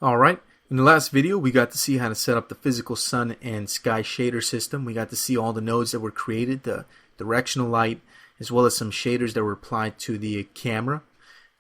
Alright, in the last video we got to see how to set up the physical sun and sky shader system. We got to see all the nodes that were created, the directional light, as well as some shaders that were applied to the camera.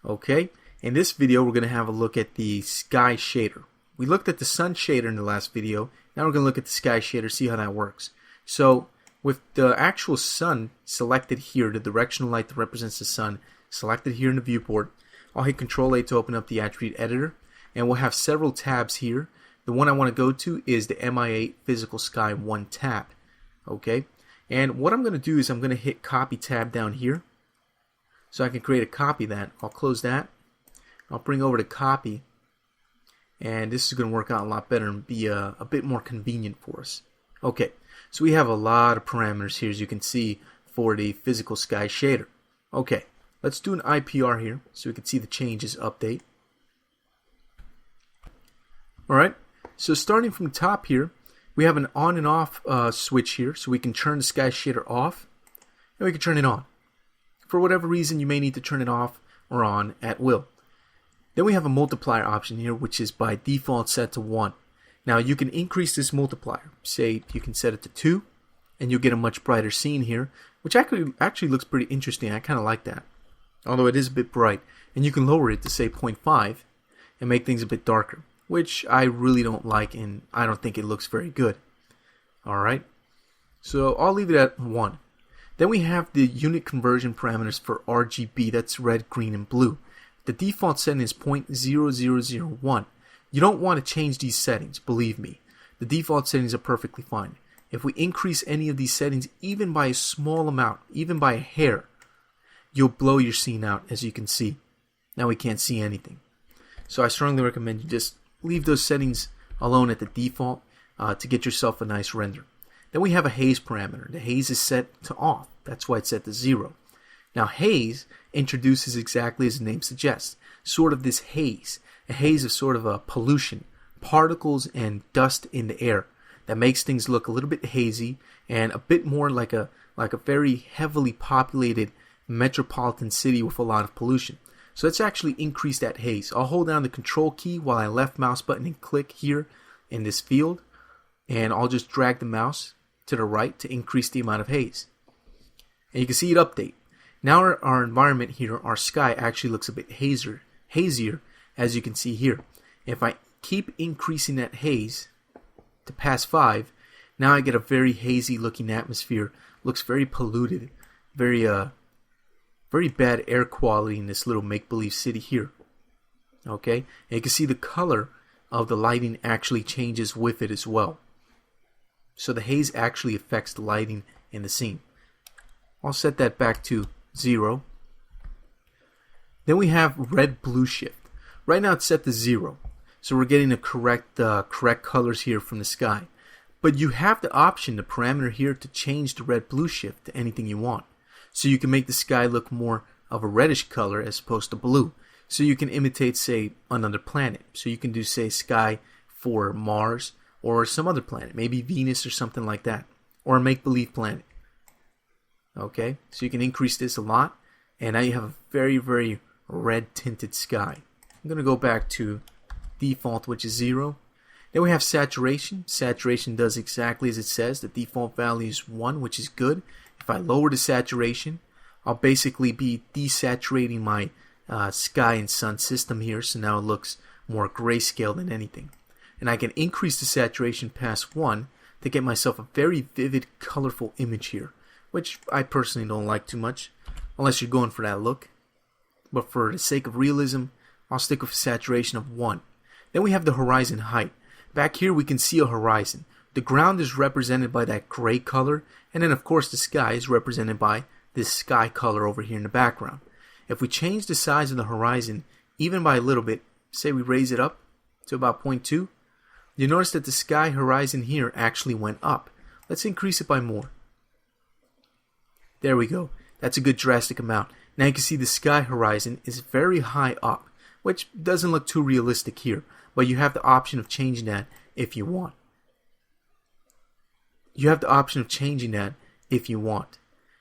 Okay, in this video we're going to have a look at the sky shader. We looked at the sun shader in the last video. Now we're going to look at the sky shader, see how that works. So with the actual sun selected here, the directional light that represents the sun selected here in the viewport, I'll hit Control A to open up the attribute editor. And we'll have several tabs here. The one I want to go to is the MI8 Physical Sky 1 tab. Okay, and what I'm going to do is I'm going to hit Copy tab down here, so I can create a copy of that. I'll close that. I'll bring over to Copy, and this is going to work out a lot better and be a bit more convenient for us. Okay, so we have a lot of parameters here, as you can see, for the Physical Sky shader. Okay, let's do an IPR here so we can see the changes update. Alright, so starting from the top here, we have an on and off switch here, so we can turn the sky shader off, and we can turn it on. For whatever reason, you may need to turn it off or on at will. Then we have a multiplier option here, which is by default set to 1. Now you can increase this multiplier. Say you can set it to 2, and you'll get a much brighter scene here, which actually looks pretty interesting. I kind of like that, although it is a bit bright. And you can lower it to say 0.5 and make things a bit darker, which I really don't like, and I don't think it looks very good. Alright, so I'll leave it at 1. Then we have the unit conversion parameters for RGB, that's red, green, and blue. The default setting is 0.0001. You don't want to change these settings, believe me. The default settings are perfectly fine. If we increase any of these settings, even by a small amount, even by a hair, you'll blow your scene out, as you can see. Now we can't see anything. So I strongly recommend you just leave those settings alone at the default to get yourself a nice render. Then we have a haze parameter. The haze is set to off. That's why it's set to 0. Now haze introduces exactly as the name suggests, sort of this haze. A haze is sort of a pollution, particles and dust in the air that makes things look a little bit hazy and a bit more like a very heavily populated metropolitan city with a lot of pollution. So let's actually increase that haze. I'll hold down the control key while I left mouse button and click here in this field, and I'll just drag the mouse to the right to increase the amount of haze. And you can see it update. Now our environment here, our sky, actually looks a bit hazier, as you can see here. If I keep increasing that haze to past 5, now I get a very hazy looking atmosphere. Looks very polluted, very bad air quality in this little make-believe city here. Okay, and you can see the color of the lighting actually changes with it as well. So the haze actually affects the lighting in the scene. I'll set that back to 0. Then we have red-blue shift. Right now it's set to 0. So we're getting the correct colors here from the sky. But you have the option, the parameter here, to change the red-blue shift to anything you want. So you can make the sky look more of a reddish color as opposed to blue. So you can imitate, say, another planet. So you can do, say, sky for Mars or some other planet, maybe Venus or something like that, or a make-believe planet. Okay, so you can increase this a lot, and now you have a very, very red-tinted sky. I'm going to go back to default, which is 0. Then we have saturation. Saturation does exactly as it says. The default value is 1, which is good. If I lower the saturation, I'll basically be desaturating my sky and sun system here, so now it looks more grayscale than anything. And I can increase the saturation past 1 to get myself a very vivid, colorful image here, which I personally don't like too much, unless you're going for that look. But for the sake of realism, I'll stick with a saturation of 1. Then we have the horizon height. Back here we can see a horizon. The ground is represented by that gray color, and then of course the sky is represented by this sky color over here in the background. If we change the size of the horizon even by a little bit, say we raise it up to about 0.2, you notice that the sky horizon here actually went up. Let's increase it by more. There we go. That's a good drastic amount. Now you can see the sky horizon is very high up, which doesn't look too realistic here, but you have the option of changing that if you want.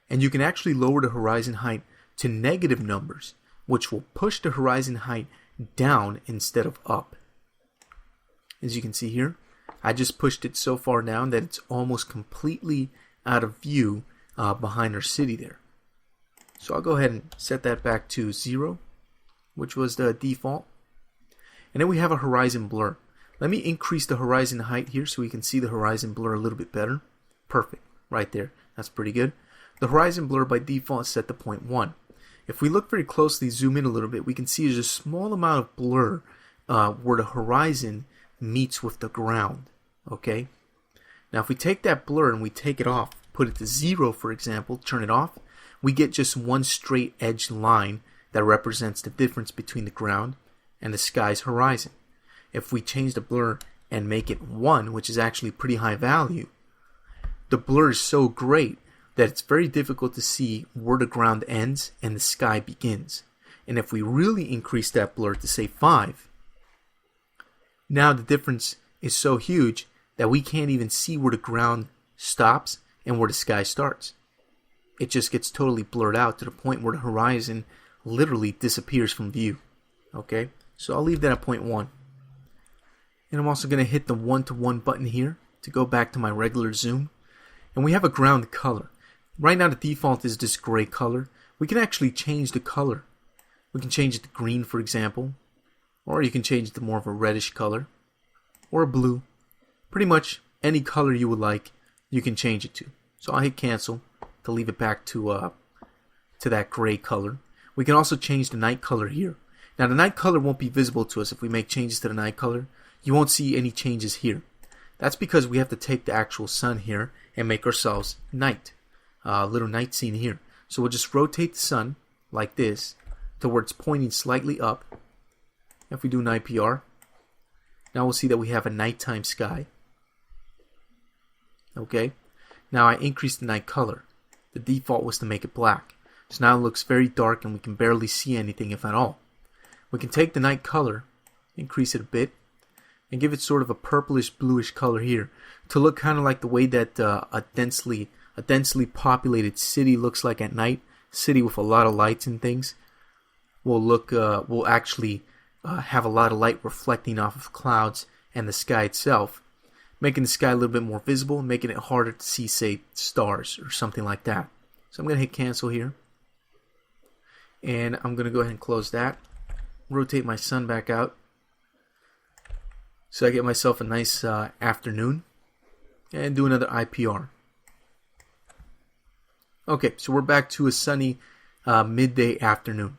And you can actually lower the horizon height to negative numbers, which will push the horizon height down instead of up. as you can see here. I just pushed it so far down that it's almost completely out of view behind our city there. So I'll go ahead and set that back to 0, which was the default. And then we have a horizon blur. Let me increase the horizon height here so we can see the horizon blur a little bit better. Perfect, right there. That's pretty good. The horizon blur by default is set to 0.1. If we look very closely, zoom in a little bit, we can see there's a small amount of blur where the horizon meets with the ground. Okay. Now if we take that blur and we take it off, put it to 0 for example, turn it off, we get just one straight edged line that represents the difference between the ground and the sky's horizon. If we change the blur and make it 1, which is actually pretty high value, the blur is so great that it's very difficult to see where the ground ends and the sky begins. And if we really increase that blur to say 5, now the difference is so huge that we can't even see where the ground stops and where the sky starts. It just gets totally blurred out to the point where the horizon literally disappears from view. Okay, so I'll leave that at 0.1. And I'm also going to hit the 1-to-1 button here to go back to my regular zoom. And we have a ground color. Right now the default is this gray color. We can actually change the color. We can change it to green, for example. Or you can change it to more of a reddish color. Or a blue. Pretty much any color you would like, you can change it to. So I'll hit cancel to leave it back to that gray color. We can also change the night color here. Now the night color won't be visible to us if we make changes to the night color. You won't see any changes here. That's because we have to take the actual sun here and make ourselves night. A little night scene here. So we'll just rotate the sun like this to where it's pointing slightly up. If we do an IPR, now we'll see that we have a nighttime sky. Okay. Now I increased the night color. The default was to make it black. So now it looks very dark and we can barely see anything, if at all. We can take the night color, increase it a bit, and give it sort of a purplish bluish color here to look kind of like the way that a densely populated city looks like at night. City with a lot of lights and things will actually have a lot of light reflecting off of clouds and the sky itself, making the sky a little bit more visible, making it harder to see, say, stars or something like that. So I'm going to hit cancel here. And I'm going to go ahead and close that. Rotate my sun back out. So I get myself a nice afternoon. And do another IPR. Okay, so we're back to a sunny midday afternoon.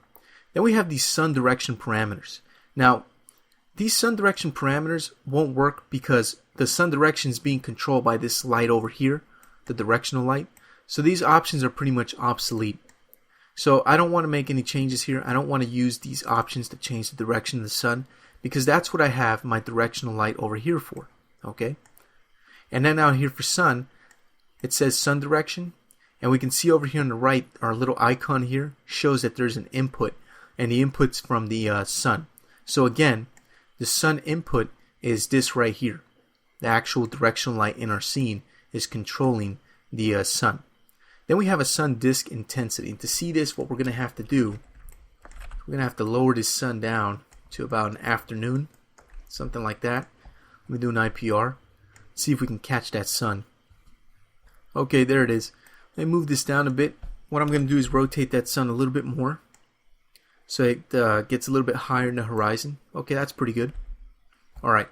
Then we have these sun direction parameters. Now, these sun direction parameters won't work because the sun direction is being controlled by this light over here, the directional light. So these options are pretty much obsolete. So I don't want to make any changes here. I don't want to use these options to change the direction of the sun because that's what I have my directional light over here for. Okay? And then out here for sun, it says sun direction. And we can see over here on the right, our little icon here shows that there's an input. And the input's from the sun. So again, the sun input is this right here. The actual directional light in our scene is controlling the sun. Then we have a sun disk intensity. And to see this, what we're going to have to do, we're going to have to lower this sun down to about an afternoon. Something like that. Let me do an IPR. See if we can catch that sun. Okay, there it is. Let me move this down a bit. What I'm going to do is rotate that sun a little bit more. So it gets a little bit higher in the horizon. Okay, that's pretty good. Alright.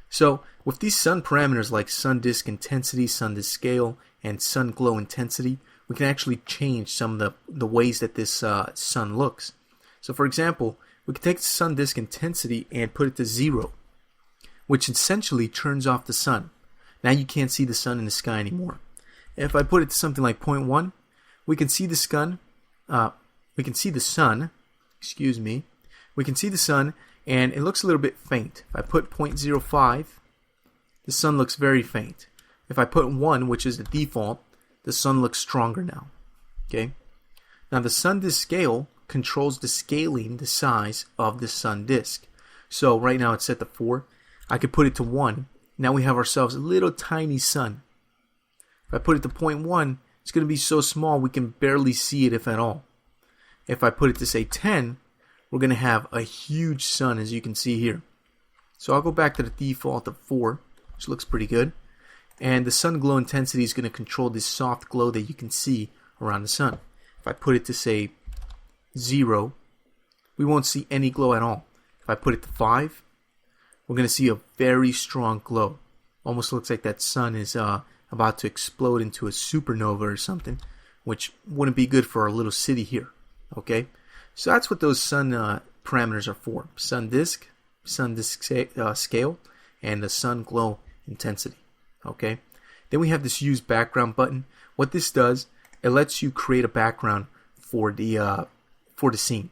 So with these sun parameters like sun disk intensity, sun disk scale, and sun glow intensity, we can actually change some of the ways that this sun looks. So for example, we can take the sun disk intensity and put it to 0, which essentially turns off the sun. Now you can't see the sun in the sky anymore. If I put it to something like 0.1, we can see the sun. We can see the sun. Excuse me. We can see the sun, and it looks a little bit faint. If I put 0.05, the sun looks very faint. If I put 1, which is the default, the sun looks stronger now. Okay. Now the sun disk scale controls the scaling, the size of the sun disk. So right now it's set to 4. I could put it to 1. Now we have ourselves a little tiny sun. If I put it to 0.1, it's going to be so small we can barely see it, if at all. If I put it to say 10, we're going to have a huge sun, as you can see here. So I'll go back to the default of 4, which looks pretty good. And the sun glow intensity is going to control this soft glow that you can see around the sun. If I put it to, say, 0, we won't see any glow at all. If I put it to 5, we're going to see a very strong glow. Almost looks like that sun is about to explode into a supernova or something, which wouldn't be good for our little city here. Okay, so that's what those sun parameters are for: sun disk scale, and the sun glow intensity. Okay, then we have this use background button. What this does, it lets you create a background for the scene.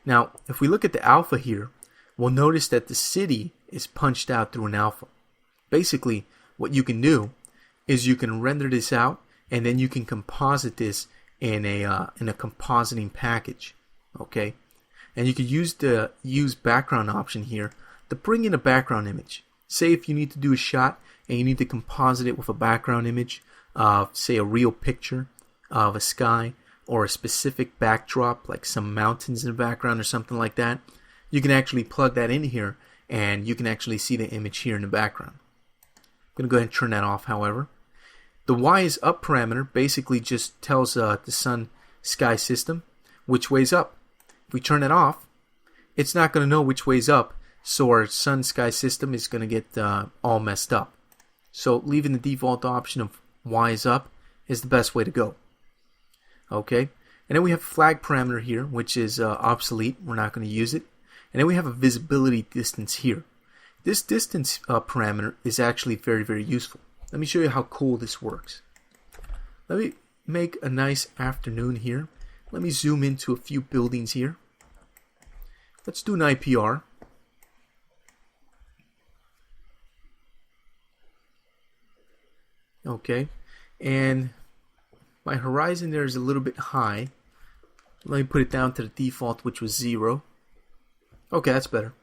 Now, if we look at the alpha here, we'll notice that the city is punched out through an alpha. Basically, what you can do is you can render this out, and then you can composite this in a compositing package. Okay, and you can use the use background option here to bring in a background image. Say if you need to do a shot and you need to composite it with a background image of, say, a real picture of a sky or a specific backdrop, like some mountains in the background or something like that, you can actually plug that in here and you can actually see the image here in the background. I'm going to go ahead and turn that off, however. The Y is up parameter basically just tells the sun sky system which way's up. If we turn it off, it's not going to know which way's up, so our sun sky system is going to get all messed up. So leaving the default option of Y is up is the best way to go. Okay, and then we have a flag parameter here, which is obsolete. We're not going to use it. And then we have a visibility distance here. This distance parameter is actually very, very useful. Let me show you how cool this works. Let me make a nice afternoon here. Let me zoom into a few buildings here. Let's do an IPR. Okay, and my horizon there is a little bit high. Let me put it down to the default, which was 0. Okay, that's better.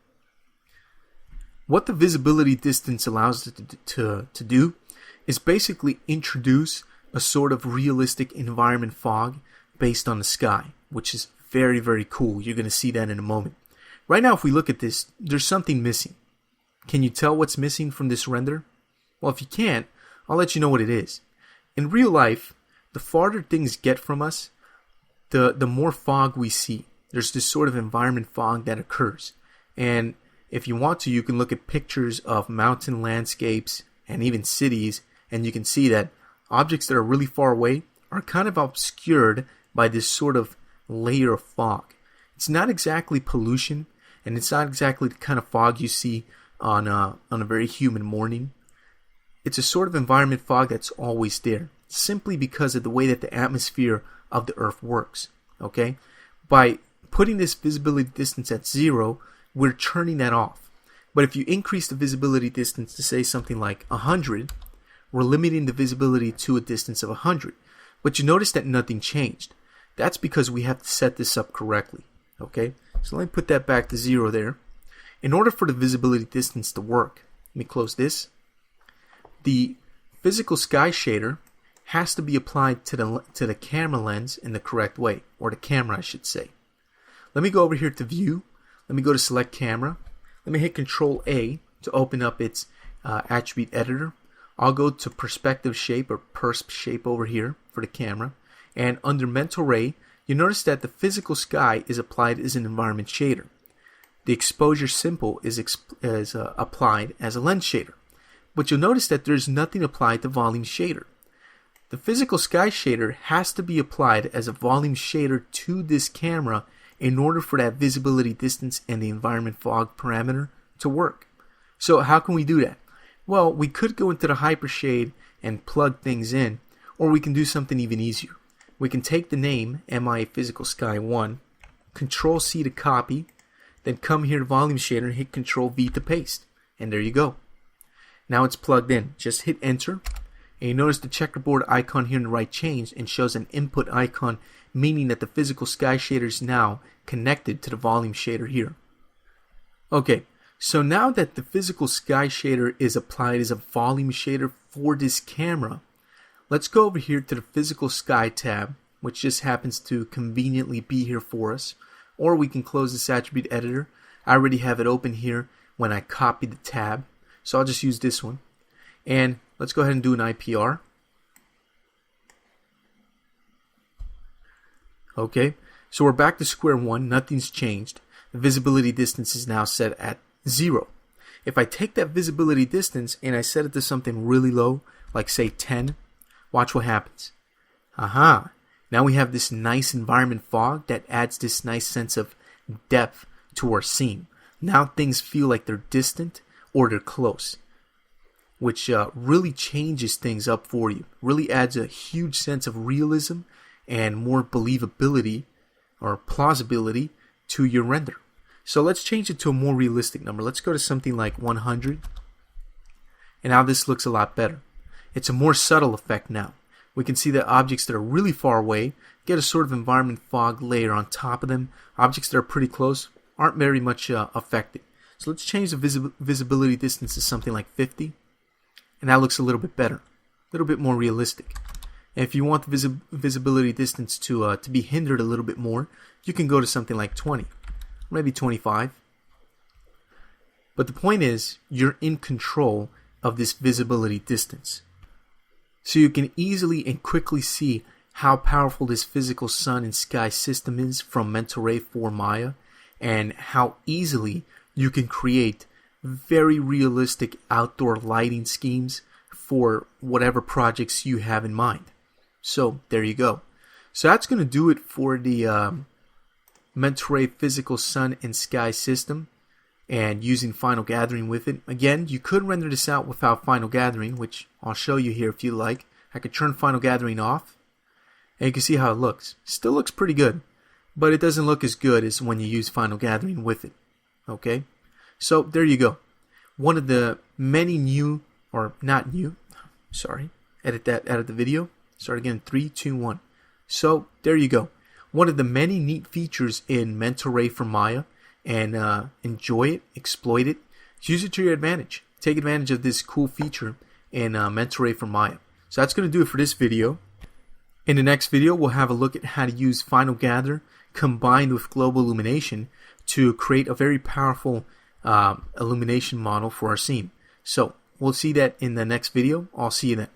What the visibility distance allows it to do is basically introduce a sort of realistic environment fog based on the sky, which is very, very cool. You're going to see that in a moment. Right now, if we look at this, there's something missing. Can you tell what's missing from this render? Well, if you can't, I'll let you know what it is. In real life, the farther things get from us, the more fog we see. There's this sort of environment fog that occurs. And if you want to, you can look at pictures of mountain landscapes and even cities, and you can see that objects that are really far away are kind of obscured by this sort of layer of fog. It's not exactly pollution, and it's not exactly the kind of fog you see on a very humid morning. It's a sort of environment fog that's always there, simply because of the way that the atmosphere of the Earth works. Okay? By putting this visibility distance at 0, we're turning that off. But if you increase the visibility distance to say something like 100, we're limiting the visibility to a distance of 100. But you notice that nothing changed. That's because we have to set this up correctly. Okay? So let me put that back to 0 there. In order for the visibility distance to work, let me close this. The physical sky shader has to be applied to the camera lens in the correct way, or the camera I should say. Let me go over here to view. Let me go to select camera. Let me hit Control A to open up its attribute editor. I'll go to perspective shape or persp shape over here for the camera. And under mental ray, you notice that the physical sky is applied as an environment shader. The exposure simple is applied as a lens shader. But you'll notice that there's nothing applied to volume shader. The physical sky shader has to be applied as a volume shader to this camera in order for that visibility distance and the environment fog parameter to work. So how can we do that? Well, we could go into the hypershade and plug things in, or we can do something even easier. We can take the name MIA Physical Sky 1, Control C to copy, then come here to volume shader and hit Control V to paste. And there you go. Now it's plugged in. Just hit enter. And you notice the checkerboard icon here in the right changed and shows an input icon, meaning that the physical sky shader is now connected to the volume shader here. Okay, so now that the physical sky shader is applied as a volume shader for this camera, let's go over here to the physical sky tab, which just happens to conveniently be here for us. Or we can close this attribute editor. I already have it open here when I copy the tab. So I'll just use this one. And let's go ahead and do an IPR. Okay, so we're back to square one. Nothing's changed. The visibility distance is now set at 0. If I take that visibility distance and I set it to something really low, like say 10, watch what happens. Aha! Now we have this nice environment fog that adds this nice sense of depth to our scene. Now things feel like they're distant or they're close, which really changes things up for you. Really adds a huge sense of realism and more believability or plausibility to your render. So let's change it to a more realistic number. Let's go to something like 100. And now this looks a lot better. It's a more subtle effect now. We can see that objects that are really far away get a sort of environment fog layer on top of them. Objects that are pretty close aren't very much affected. So let's change the visibility distance to something like 50. And that looks a little bit better, a little bit more realistic. And if you want the visibility distance to be hindered a little bit more, you can go to something like 20, maybe 25. But the point is, you're in control of this visibility distance. So you can easily and quickly see how powerful this physical sun and sky system is from Mental Ray for Maya, and how easily you can create very realistic outdoor lighting schemes for whatever projects you have in mind. So there you go. So that's going to do it for the Mental Ray physical sun and sky system and using Final Gathering with it. Again, you could render this out without Final Gathering, which I'll show you here if you like. I could turn Final Gathering off and you can see how it looks. Still looks pretty good, but it doesn't look as good as when you use Final Gathering with it. Okay? So there you go. One of the many new, or not new, sorry, edit the video. Start again, 3, 2, 1. So there you go. One of the many neat features in Mental Ray for Maya, and enjoy it, exploit it, use it to your advantage. Take advantage of this cool feature in Mental Ray for Maya. So that's going to do it for this video. In the next video, we'll have a look at how to use Final Gather combined with Global Illumination to create a very powerful illumination model for our scene. So we'll see that in the next video. I'll see you then.